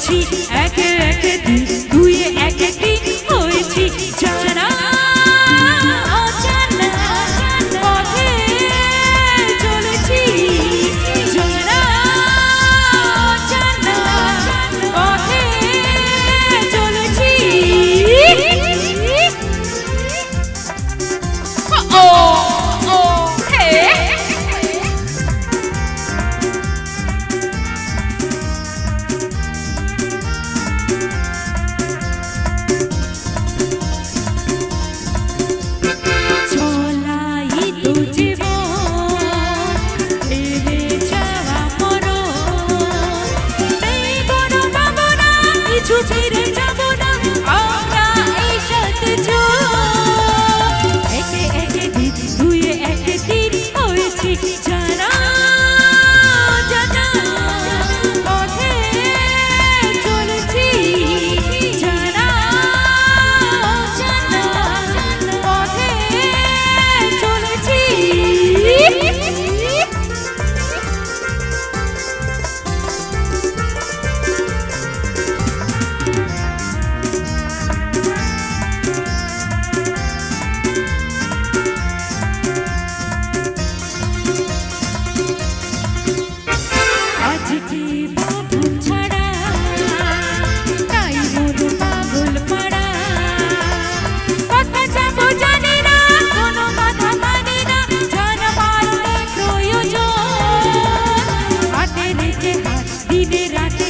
হয়েছি একে একে দিন, দুয়ে এক একটি হয়েছি জানা অজানা পথে চলেছি জানা অজানা পথে চলেছি। ও ও হে ছেড়ে যাব না আমরা এই সাথে একে একে দিন, দুয়ে একে দিন হয়েছি জানা জানা পথে চলেছি জানা জানা পথে চলেছি। দিনে রাতে